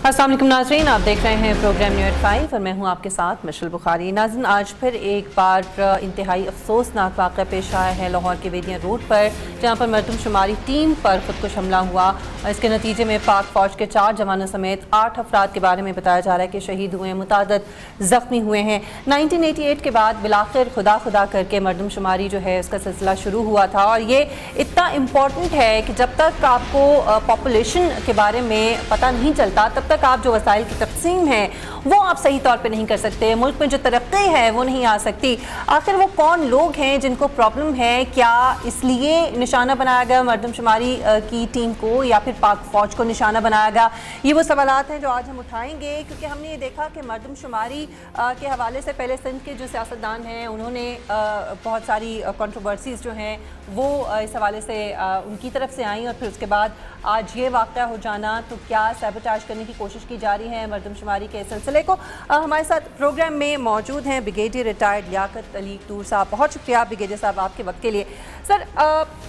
अस्सलाम वालेकुम नाज़रीन, आप देख रहे हैं प्रोग्राम न्यू एट 5 और मैं हूं आपके साथ मिशेल बुखारी। नाज़रीन, आज फिर एक बार इंतहाई अफसोसनाक वाक़या पेश आया है लाहौर के वेदियाँ रोड पर, जहां पर मरदमशुमारी टीम पर खुदकुश हमला हुआ और इसके नतीजे में पाक फ़ौज के 4 जवानों समेत 8 अफराद के बारे में बताया जा रहा है कि शहीद हुए हैं, मुतादद ज़ख्मी हुए हैं। 1988 के बाद बिलाखिर खुदा खुदा करके मरदमशुमारी जो है उसका सिलसिला शुरू हुआ था और ये इतना इम्पॉर्टेंट है कि जब तक आपको पॉपुलेशन के बारे में पता नहीं चलता तब तक आप जो वसाइल की तकसीम है वो आप सही तौर पे नहीं कर सकते। मुल्क में जो तरक्की है वो नहीं आ सकती। आखिर वो कौन लोग हैं जिनको प्रॉब्लम है? क्या इसलिए निशाना बनाया गया मरदमशुमारी की टीम को या फिर पाक फ़ौज को निशाना बनाया गया? ये वो सवालात हैं जो आज हम उठाएंगे, क्योंकि हमने ये देखा कि मरदमशुमारी के हवाले से पहले सिंध के जो सियासतदान हैं उन्होंने बहुत सारी कंट्रोवर्सीज़ जो हैं वो इस हवाले से उनकी तरफ से आई और फिर उसके बाद आज ये वाक़या हो जाना, तो क्या सैबोटाज करने की कोशिश की जा रही है मरदमशुमारी के सिलसिले को। हमारे साथ प्रोग्राम में मौजूद हैं ब्रिगेडियर रिटायर्ड लियाकत अली तूर साहब। बहुत शुक्रिया ब्रिगेडियर साहब आपके वक्त के लिए। सर,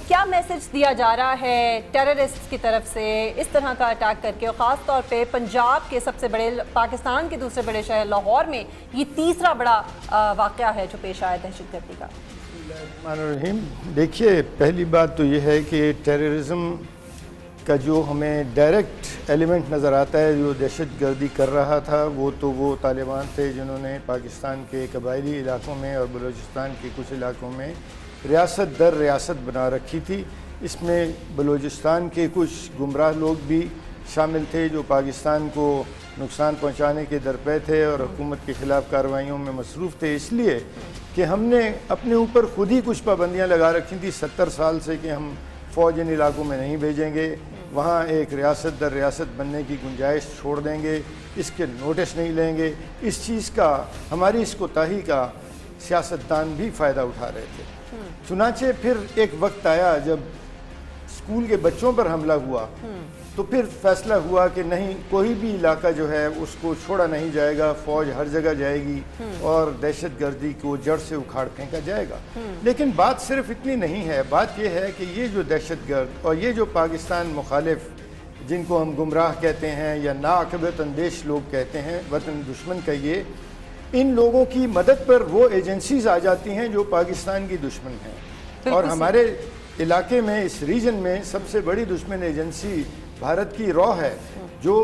क्या मैसेज दिया जा रहा है टेररिस्ट की तरफ से इस तरह का अटैक करके, और ख़ास तौर पे पंजाब के सबसे बड़े, पाकिस्तान के दूसरे बड़े शहर लाहौर में ये तीसरा बड़ा वाक़या है जो पेश आया दहशतगर्दी का? देखिए, पहली बात तो ये है कि टेररिज्म का जो हमें डायरेक्ट एलिमेंट नज़र आता है जो दहशत गर्दी कर रहा था वो तालिबान थे जिन्होंने पाकिस्तान के कबायली इलाकों में और बलूचिस्तान के कुछ इलाकों में रियासत दर रियासत बना रखी थी। इसमें बलूचिस्तान के कुछ गुमराह लोग भी शामिल थे जो पाकिस्तान को नुकसान पहुंचाने के दरपे थे और हुकूमत के ख़िलाफ़ कार्रवाइयों में मसरूफ़ थे, इसलिए कि हमने अपने ऊपर खुद ही कुछ पाबंदियां लगा रखी थी 70 साल से कि हम फ़ौज इन इलाकों में नहीं भेजेंगे, वहाँ एक रियासत दर रियासत बनने की गुंजाइश छोड़ देंगे, इसके नोटिस नहीं लेंगे। इस चीज़ का, हमारी इस कोताही का सियासतदान भी फ़ायदा उठा रहे थे। चुनाचे फिर एक वक्त आया जब स्कूल के बच्चों पर हमला हुआ तो फिर फैसला हुआ कि नहीं, कोई भी इलाका जो है उसको छोड़ा नहीं जाएगा, फ़ौज हर जगह जाएगी और दहशत गर्दी को जड़ से उखाड़ फेंका जाएगा। लेकिन बात सिर्फ इतनी नहीं है, बात यह है कि ये जो दहशत गर्द और ये जो पाकिस्तान मुखालिफ जिनको हम गुमराह कहते हैं या नाअक़िबत अंदेश लोग कहते हैं, वतन दुश्मन कहिए, इन लोगों की मदद पर वो एजेंसीज आ जाती हैं जो पाकिस्तान की दुश्मन हैं। और हमारे इलाके में, इस रीजन में सबसे बड़ी दुश्मन एजेंसी भारत की रॉ है, जो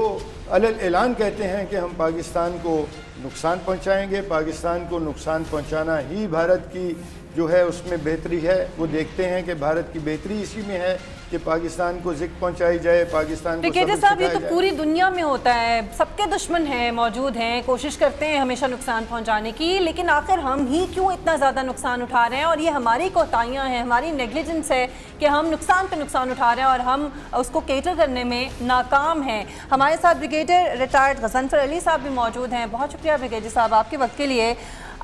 अलल ऐलान कहते हैं कि हम पाकिस्तान को नुकसान पहुंचाएंगे, पाकिस्तान को नुकसान पहुंचाना ही भारत की जो है उसमें बेहतरी है। वो देखते हैं कि भारत की बेहतरी इसी में है कि पाकिस्तान को ज़िक पहुंचाई जाए, पाकिस्तान को सबक साहब, ये तो जाए। पूरी दुनिया में होता है, सबके दुश्मन हैं, मौजूद हैं, कोशिश करते हैं हमेशा नुकसान पहुंचाने की, लेकिन आखिर हम ही क्यों इतना ज़्यादा नुकसान उठा रहे हैं? और ये हमारी कोताहियाँ हैं, हमारी नेग्लिजेंस है कि हम नुकसान पे नुकसान उठा रहे हैं और हम उसको केटर करने में नाकाम हैं। हमारे साथ ब्रिगेडियर रिटायर्ड गजनफर अली साहब भी मौजूद हैं। बहुत शुक्रिया ब्रिगेडियर साहब आपके वक्त के लिए।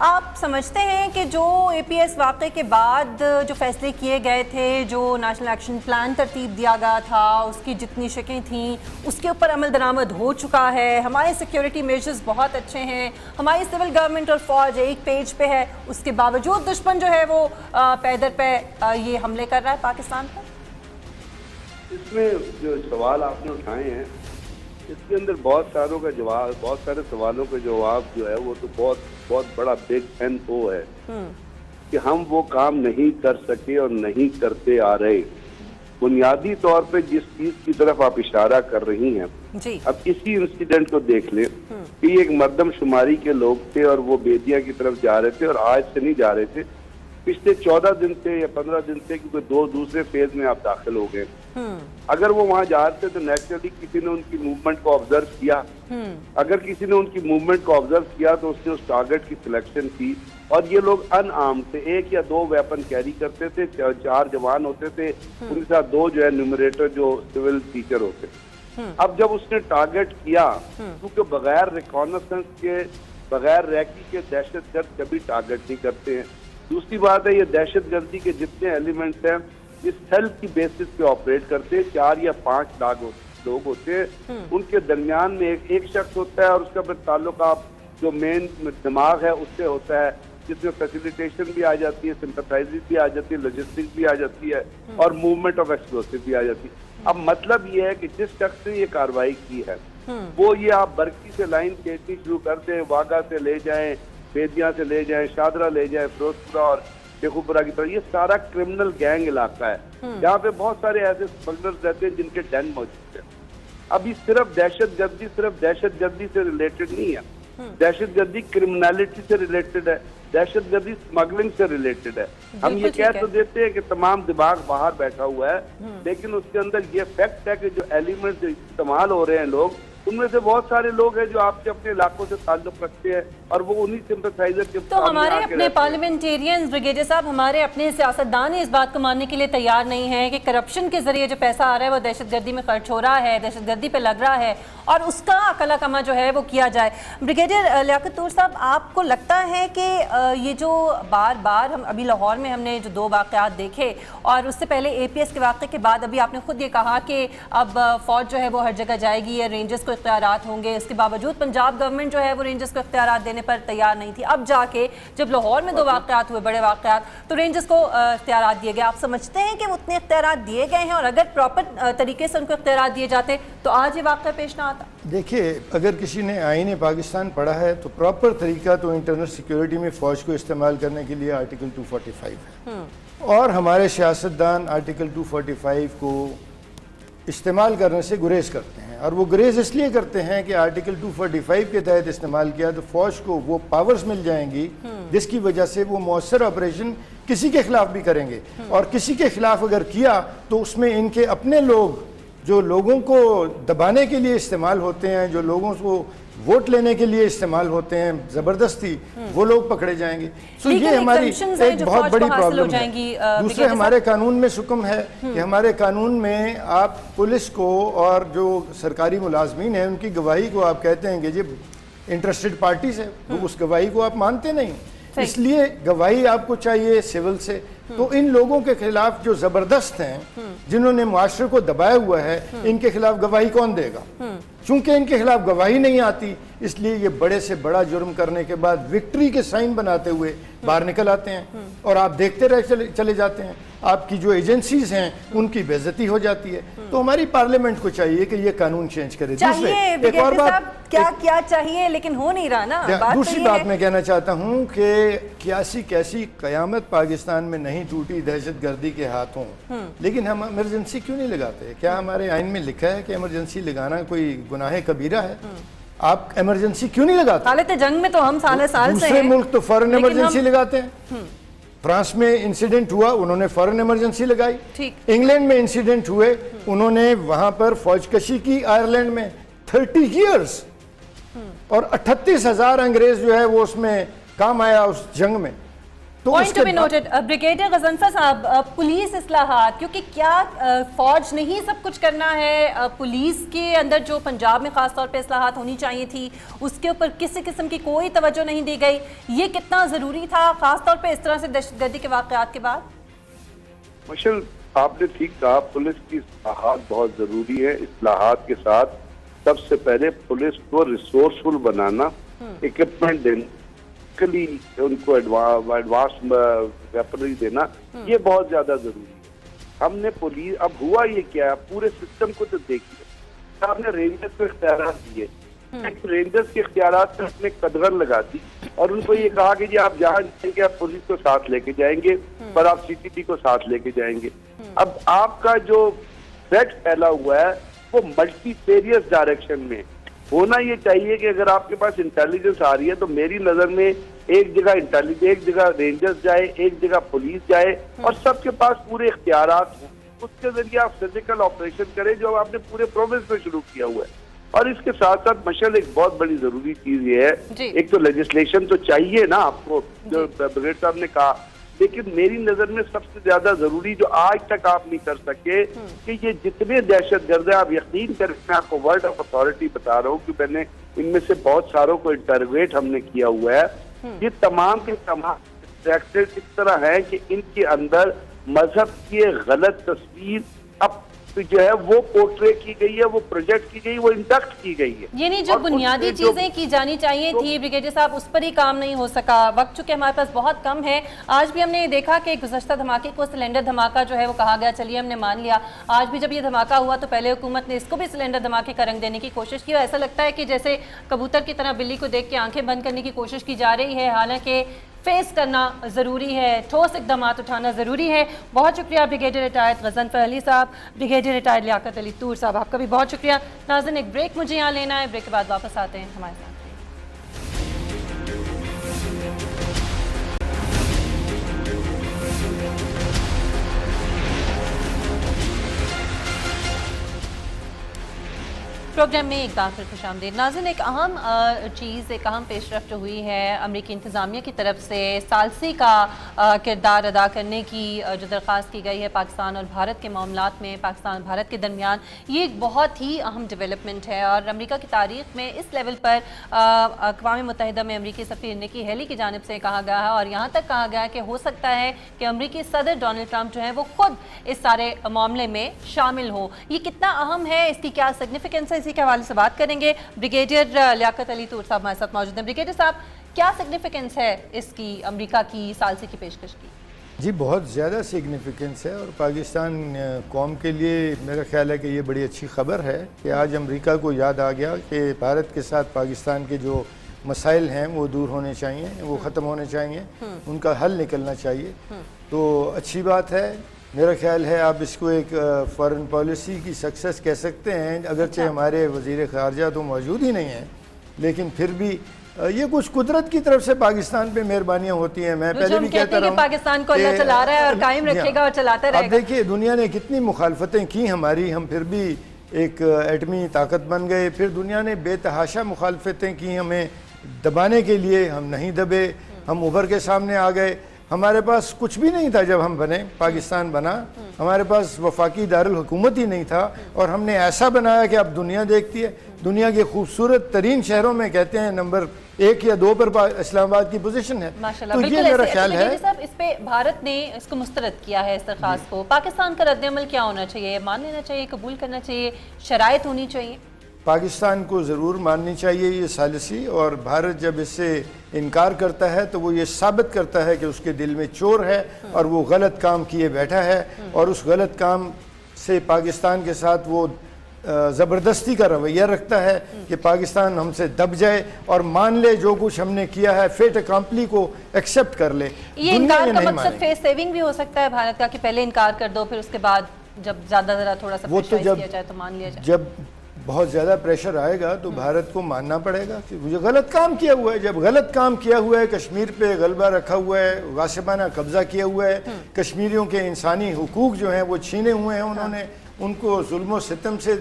आप समझते हैं कि जो APS वाक़े के बाद जो फैसले किए गए थे, जो नेशनल एक्शन प्लान तरतीब दिया गया था, उसकी जितनी शकें थीं उसके ऊपर अमल दरामद हो चुका है, हमारे सिक्योरिटी मेजर्स बहुत अच्छे हैं, हमारी सिविल गवर्नमेंट और फ़ौज एक पेज पे है, उसके बावजूद दुश्मन जो है वो पैदर पे ये हमले कर रहा है पाकिस्तान पर? इसमें जो सवाल आपने उठाए हैं इसके अंदर बहुत सारों का जवाब, बहुत सारे सवालों का जवाब जो है वो तो बहुत बड़ा बिग N-O है कि हम वो काम नहीं कर सके और नहीं करते आ रहे। बुनियादी तौर पे जिस चीज की तरफ आप इशारा कर रही हैं जी। अब इसी इंसिडेंट को देख लें कि एक मर्दमशुमारी के लोग थे और वो बेदिया की तरफ जा रहे थे और आज से नहीं जा रहे थे, पिछले 14 दिन से या 15 दिन से, क्योंकि 2 दूसरे फेज में आप दाखिल हो गए। अगर वो वहां जा रहे थे तो नेचुरली किसी ने उनकी मूवमेंट को ऑब्जर्व किया। अगर किसी ने उनकी मूवमेंट को ऑब्जर्व किया तो उसने उस टारगेट की सिलेक्शन की। और ये लोग अनआर्म्ड थे, 1 या 2 वेपन कैरी करते थे, 4 जवान होते थे, उनके साथ 2 जो है न्यूमरेटर जो सिविल टीचर होते। अब जब उसने टारगेट किया, क्योंकि बगैर रिकॉनेसेंस के, बगैर रैकी के दहशतगर्द कभी टारगेट नहीं करते हैं। दूसरी बात है, ये दहशत गर्दी के जितने एलिमेंट्स हैं ये सेल्फ की बेसिस पे ऑपरेट करते हैं। 4 या 5 लोग होते हैं, उनके दरमियान में एक शख्स होता है और उसका फिर ताल्लुक आप जो मेन दिमाग है उससे होता है, जिसमें फैसिलिटेशन भी आ जाती है, सिंपैथाइजिंग भी आ जाती है, लॉजिस्टिक्स भी आ जाती है और मूवमेंट ऑफ एक्सप्लोसिव भी आ जाती है। अब मतलब ये है कि जिस शख्स ने ये कार्रवाई की है وہ یہ آپ برکی سے لائن کھینچنی شروع کر دیں، واگا سے لے جائیں، بیدیاں سے لے جائیں، شادرہ لے جائیں، فیروزپورہ اور شیخوپورہ کی طرف، یہ سارا کرمنل گینگ علاقہ ہے جہاں پہ بہت سارے ایسے اسمگلرز رہتے ہیں جن کے ڈین موجود ہیں۔ ابھی صرف دہشت گردی سے ریلیٹڈ نہیں ہے، دہشت گردی کرمنالٹی سے ریلیٹڈ ہے، دہشت گردی اسمگلنگ سے ریلیٹڈ ہے۔ ہم یہ کہہ تو دیتے ہیں کہ تمام دماغ باہر بیٹھا ہوا ہے، لیکن اس کے اندر یہ فیکٹ ہے کہ جو ایلیمنٹ جو استعمال ہو رہے ہیں لوگ، ان میں سے بہت سارے لوگ ہیں جو آپ کے اپنے علاقوں سے تعلق رکھتے ہیں اور وہ انہی سمپتھائزر کے تو ہمارے اپنے پارلیمنٹیرینز بریگیڈیئر صاحب، ہمارے اپنے سیاستدان اس بات کو ماننے کے لیے تیار نہیں ہیں کہ کرپشن کے ذریعے جو پیسہ آ رہا ہے وہ دہشت گردی میں خرچ ہو رہا ہے، دہشت گردی پہ لگ رہا ہے اور اس کا اکلا کما جو ہے وہ کیا جائے۔ بریگیڈیئر لیاقت طور صاحب، آپ کو لگتا ہے کہ یہ جو بار بار ہم ابھی لاہور میں ہم نے جو 2 واقعات دیکھے اور اس سے پہلے اے پی ایس کے واقعے کے بعد ابھی آپ نے خود یہ کہا کہ اب فوج جو ہے وہ ہر جگہ جائے گی، رینجرز کو اختیارات ہوں گے، اس کے باوجود پنجاب گورنمنٹ جو ہے وہ رینجرز کو اختیارات دینے پر تیار نہیں تھی، اب جا کے جب لاہور میں 2 واقعات ہوئے، بڑے واقعات، تو رینجرز کو اختیارات دیے گئے۔ آپ سمجھتے ہیں کہ وہ اتنے اختیارات دیے گئے ہیں اور اگر پراپر طریقے سے ان کو اختیارات دیے جاتے تو آج یہ واقعہ پیش نہ آتا؟ دیکھیے، اگر کسی نے آئین پاکستان پڑھا ہے تو پراپر طریقہ تو انٹرنل سیکیورٹی میں فوج کو استعمال کرنے کے لیے آرٹیکل 245 ہے، اور ہمارے سیاستدان آرٹیکل 245 کو استعمال کرنے سے گریز کرتے ہیں، اور وہ گریز اس لیے کرتے ہیں کہ آرٹیکل 245 کے تحت استعمال کیا تو فوج کو وہ پاورز مل جائیں گی جس کی وجہ سے وہ مؤثر آپریشن کسی کے خلاف بھی کریں گے، اور کسی کے خلاف اگر کیا تو اس میں ان کے اپنے لوگ جو لوگوں کو دبانے کے لیے استعمال ہوتے ہیں، جو لوگوں کو ووٹ لینے کے لیے استعمال ہوتے ہیں زبردستی، وہ لوگ پکڑے جائیں گے۔ سو یہ ہماری ایک بہت بڑی پرابلم ہے۔ دوسرے ہمارے قانون میں حکم ہے کہ ہمارے قانون میں آپ پولیس کو اور جو سرکاری ملازمین ہیں ان کی گواہی کو آپ کہتے ہیں کہ جب انٹرسٹڈ پارٹیز ہے، اس گواہی کو آپ مانتے نہیں، اس لیے گواہی آپ کو چاہیے سول سے۔ تو ان لوگوں کے خلاف جو زبردست ہیں، جنہوں نے معاشرے کو دبایا ہوا ہے، ان کے خلاف گواہی کون دے گا؟ چونکہ ان کے خلاف گواہی نہیں آتی، اس لیے یہ بڑے سے بڑا جرم کرنے کے بعد وکٹری کے سائن بناتے ہوئے باہر نکل آتے ہیں، اور آپ دیکھتے رہ چلے جاتے ہیں، آپ کی جو ایجنسیز ہیں ان کی بے عزتی ہو جاتی ہے۔ تو ہماری پارلیمنٹ کو چاہیے کہ یہ قانون چینج کرے۔ ایک اور بات، کیا چاہیے لیکن ہو نہیں رہا نا۔ دوسری بات میں کہنا چاہتا ہوں کہ کیسی قیامت پاکستان میں نہیں ٹوٹی دہشت گردی کے ہاتھوں، لیکن ہم ایمرجنسی کیوں نہیں لگاتے؟ کیا ہمارے آئین میں لکھا ہے کہ ایمرجنسی لگانا کوئی گناہ کبیرہ ہے؟ آپ ایمرجنسی کیوں نہیں لگاتے؟ حالت جنگ میں تو ہم سال سے ہیں، دوسرے ملک تو فوراً ایمرجنسی لگاتے ہیں۔ فرانس میں انسیڈنٹ ہوا، انہوں نے فوراً ایمرجنسی لگائی۔ انگلینڈ میں انسیڈنٹ ہوئے، انہوں نے وہاں پر فوج کشی کی، آئرلینڈ میں 30 ایئرز، اور 38,000 انگریز جو ہے وہ اس میں کام آیا اس جنگ میں۔ Point to be noted. Brigadier Ghazanfar صاحب، پولیس اصلاحات، کیونکہ کیا فوج نہیں سب کچھ کرنا ہے؟ پولیس کے اندر جو پنجاب میں خاص طور پہ اصلاحات ہونی چاہیے تھی، اس کے اوپر کسی قسم کی کوئی توجہ نہیں دی گئی، یہ کتنا ضروری تھا خاص طور پہ اس طرح سے دہشت گردی کے واقعات کے بعد؟ مشل، آپ نے ٹھیک کہا، پولیس کی اصلاحات بہت ضروری ہے۔ اصلاحات کے ساتھ سب سے پہلے پولیس کو ریسورسفل بنانا، اکوپمنٹ دینا، ان کو ایڈوانس ویپنری دینا، یہ بہت زیادہ ضروری ہے۔ ہم نے پولیس، اب ہوا یہ کیا ہے، پورے سسٹم کو تو دیکھیے، آپ نے رینجرز کو اختیارات دیے، رینجرز کے اختیارات پر اپنے قدغن لگا دی اور ان کو یہ کہا کہ جی آپ جہاں جائیں گے آپ پولیس کو ساتھ لے کے جائیں گے، پر آپ سی ٹی ٹی کو ساتھ لے کے جائیں گے۔ اب آپ کا جو تھریٹ پھیلا ہوا ہے وہ ملٹی فیریس ڈائریکشن میں ہونا یہ چاہیے کہ اگر آپ کے پاس انٹیلیجنس آ رہی ہے تو میری نظر میں ایک جگہ ایک جگہ رینجرز جائے، ایک جگہ پولیس جائے، اور سب کے پاس پورے اختیارات ہوں، اس کے ذریعے آپ فزیکل آپریشن کریں جو آپ نے پورے پروونس میں شروع کیا ہوا ہے۔ اور اس کے ساتھ ساتھ مشل ایک بہت بڑی ضروری چیز یہ ہے، ایک تو لیجسلیشن تو چاہیے نا آپ کو، جو بریگیڈیئر صاحب نے کہا، لیکن میری نظر میں سب سے زیادہ ضروری جو آج تک آپ نہیں کر سکے کہ یہ جتنے دہشت گرد ہیں، آپ یقین کریں، میں آپ کو ورڈ آف اتھارٹی بتا رہا ہوں کہ میں نے ان میں سے بہت ساروں کو انٹرویٹ ہم نے کیا ہوا ہے، یہ تمام کے تمام ڈسٹریکٹڈ اس طرح ہیں کہ ان کے اندر مذہب کی غلط تصویر اب जो है वो पोर्ट्रे की गई है, वो प्रोजेक्ट की गई, वो इंडक्ट की गई है। ये नहीं, जो बुनियादी चीजें की जानी चाहिए थी ब्रिगेडियर साहब, उस पर ही काम नहीं हो सका। वक्त चूंकि हमारे पास बहुत कम है। आज भी हमने देखा कि गुज़श्ता धमाके को सिलेंडर धमाका जो है वो कहा गया, चलिए हमने मान लिया। आज भी जब ये धमाका हुआ तो पहले हुकूमत ने इसको भी सिलेंडर धमाके का रंग देने की कोशिश की। ऐसा लगता है कि जैसे कबूतर की तरह बिल्ली को देख के आंखें बंद करने की कोशिश की जा रही है, हालांकि फेस करना ज़रूरी है, ठोस इक़दामात उठाना ज़रूरी है। बहुत शुक्रिया ब्रिगेडियर रिटायर्ड गज़नफ़र अली साहब, ब्रिगेडियर रिटायर्ड लियाकत अली तूर साहब, आपका भी बहुत शुक्रिया। नाज़रीन, एक ब्रेक मुझे यहाँ लेना है, ब्रेक के बाद वापस आते हैं हमारे साथ। प्रोग्राम में एक बार फिर खुशामदीद। नाज़रीन, एक अहम चीज़, एक अहम पेशरफ्त हुई है अमरीकी इंतज़ामिया की तरफ से सालसी का किरदार अदा करने की जो दरख्वास्त की गई है पाकिस्तान और भारत के मामलात में, पाकिस्तान और भारत के दरमियान। ये एक बहुत ही अहम डेवलपमेंट है और अमेरिका की तारीख़ में इस लेवल पर अक़वाम मुत्तहिदा में अमरीकी सफ़ीर निकी हेली की जानिब से कहा गया है और यहाँ तक कहा गया है कि हो सकता है कि अमरीकी सदर डोनाल्ड ट्रंप जो है वो खुद इस सारे मामले में शामिल हो। ये कितना अहम है, इसकी क्या सिग्निफिकेंस है, इसी के हवाले से बात करेंगे। ब्रिगेडियर लियाकत अली तूर साहब हमारे साथ मौजूद हैं। ब्रिगेडियर साहब, क्या सिग्निफिकेंस है इसकी, अमेरिका की सालसी की पेशकश की? जी, बहुत ज़्यादा सिग्निफिकेंस है और पाकिस्तान कौम के लिए मेरा ख्याल है कि ये बड़ी अच्छी खबर है कि आज अमेरिका को याद आ गया कि भारत के साथ पाकिस्तान के जो मसाइल हैं वो दूर होने चाहिए, वो ख़त्म होने चाहिए, उनका हल निकलना चाहिए। तो अच्छी बात है। मेरा ख्याल है आप इसको एक फ़ॉरेन पॉलिसी की सक्सेस कह सकते हैं, अगरचे हमारे वज़ीर ख़ारजा तो मौजूद ही नहीं हैं, लेकिन फिर भी ये कुछ कुदरत की तरफ से पाकिस्तान पे मेहरबानियाँ होती हैं। मैं पहले भी कहता रहा हूँ पाकिस्तान को अल्लाह चला रहा है और कायम रखेगा और चलाता रहेगा। अब देखिए, दुनिया ने कितनी मुखालफतें की हमारी, हम फिर भी एक एटमी ताकत बन गए। फिर दुनिया ने बेतहाशा मुखालफतें की हमें दबाने के लिए, हम नहीं दबे, हम उभर के सामने आ गए। हमारे पास कुछ भी नहीं था जब हम बने, पाकिस्तान बना, हमारे पास वफाकी दारुल हुकूमत ही नहीं था और हमने ऐसा बनाया कि अब दुनिया देखती है। दुनिया के खूबसूरत तरीन शहरों में कहते हैं नंबर 1 या 2 पर इस्लामाबाद की पोजीशन है। माशाल्लाह, तो ये मेरा ख्याल है। इस पे भारत ने इसको मुस्तरद किया है, इस दरख्वास्त को। पाकिस्तान का रद्द-ए-अमल क्या होना चाहिए? मान लेना चाहिए, कबूल करना चाहिए, शराइत होनी चाहिए? पाकिस्तान को ज़रूर माननी चाहिए ये सालिसी, और भारत जब इससे इनकार करता है तो वो ये साबित करता है कि उसके दिल में चोर है और वो गलत काम किए बैठा है और उस गलत काम से पाकिस्तान के साथ वो ज़बरदस्ती का रवैया रखता है कि पाकिस्तान हमसे दब जाए और मान ले जो कुछ हमने किया है, फेट अकम्पली को एक्सेप्ट कर ले। ये इनकार का मकसद फेस सेविंग भी हो सकता है भारत का, कि पहले इनकार कर दो, फिर उसके बाद जब ज़्यादा ज़रा थोड़ा सा प्रेशराइज किया जाए तो मान लिया जाए। जब बहुत ज़्यादा प्रेशर आएगा तो भारत को मानना पड़ेगा कि मुझे गलत काम किया हुआ है। जब गलत काम किया हुआ है, कश्मीर पे गलबा रखा हुआ है, गासिबाना कब्जा किया हुआ है, कश्मीरियों के इंसानी हुकूक जो हैं वो छीने हुए हैं, उन्होंने उनको जुल्म सितम से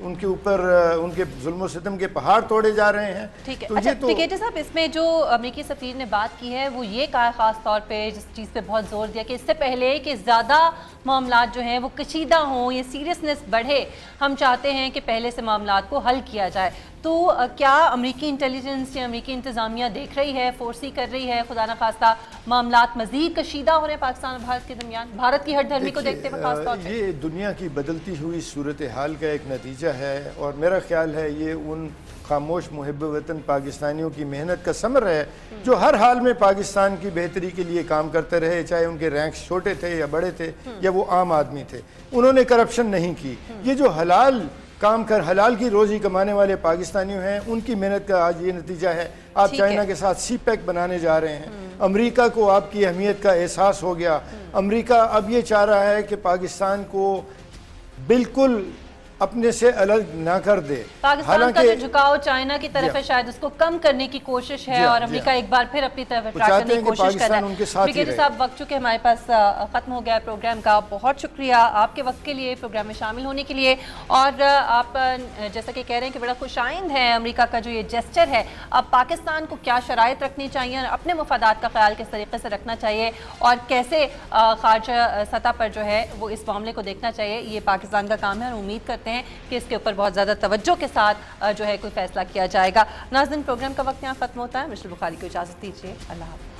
उनके ऊपर उनके जुल्म सितम के पहाड़ तोड़े जा रहे हैं। ठीक है। तो अच्छा ब्रिगेडियर साहब, इसमें जो अमेरिकी सफीर ने बात की है वो ये कहा ख़ास तौर पे, जिस चीज़ पे बहुत जोर दिया कि इससे पहले कि ज़्यादा मामलात जो हैं वो कशीदा हों, ये सीरियसनेस बढ़े, हम चाहते हैं कि पहले से मामलात को हल किया जाए। तो क्या अमेरिकी इंटेलिजेंस या अमेरिकी इंतज़ामिया देख रही है, फोर्सी कर रही है, खुदा न खास्ता मामलात मज़ीद कशीदा हो रहे हैं पाकिस्तान और भारत के दरमियान, भारत की हर धर्मी को देखते हुए खास तौर पे? ये दुनिया की बदलती हुई सूरत हाल का एक नतीजा है और मेरा ख्याल है ये उन खामोश मुहिब वतन पाकिस्तानियों की मेहनत का समर है जो हर हाल में पाकिस्तान की बेहतरी के लिए काम करते रहे, चाहे उनके रैंक्स छोटे थे या बड़े थे या वो आम आदमी थे। उन्होंने करप्शन नहीं की। ये जो हलाल काम कर हलाल की रोज़ी कमाने वाले पाकिस्तानियों हैं, उनकी मेहनत का आज ये नतीजा है। आप चाइना के साथ CPEC बनाने जा रहे हैं, अमेरिका को आपकी अहमियत का एहसास हो गया। अमेरिका अब ये चाह रहा है कि पाकिस्तान को बिल्कुल अपने से अलग ना कर दे। पाकिस्तान का जो झुकाव चाइना की तरफ है शायद उसको कम करने की कोशिश है और अमेरिका एक बार फिर अपनी तरफ अट्रैक्ट करने की कोशिश कर रहा है। ब्रिगेडियर साहब, वक्त चुके हमारे पास खत्म हो गया प्रोग्राम का। बहुत शुक्रिया आपके वक्त के लिए, प्रोग्राम में शामिल होने के लिए। और आप जैसा कि कह रहे हैं कि बड़ा खुशाइंद है अमेरिका का जो ये जेस्चर है, अब पाकिस्तान को क्या शराइत रखनी चाहिए और अपने मफादात का ख्याल किस तरीके से रखना चाहिए और कैसे खारजा सतह पर जो है वो इस मामले को देखना चाहिए, ये पाकिस्तान का काम है और उम्मीद करते हैं कि इसके ऊपर बहुत ज़्यादा तवज्जो के साथ जो है कोई फैसला किया जाएगा। नाज़रीन, प्रोग्राम का वक्त यहाँ ख़त्म होता है। मिशेल बुखारी को इजाज़त दीजिए। अल्लाह हाफ़िज़।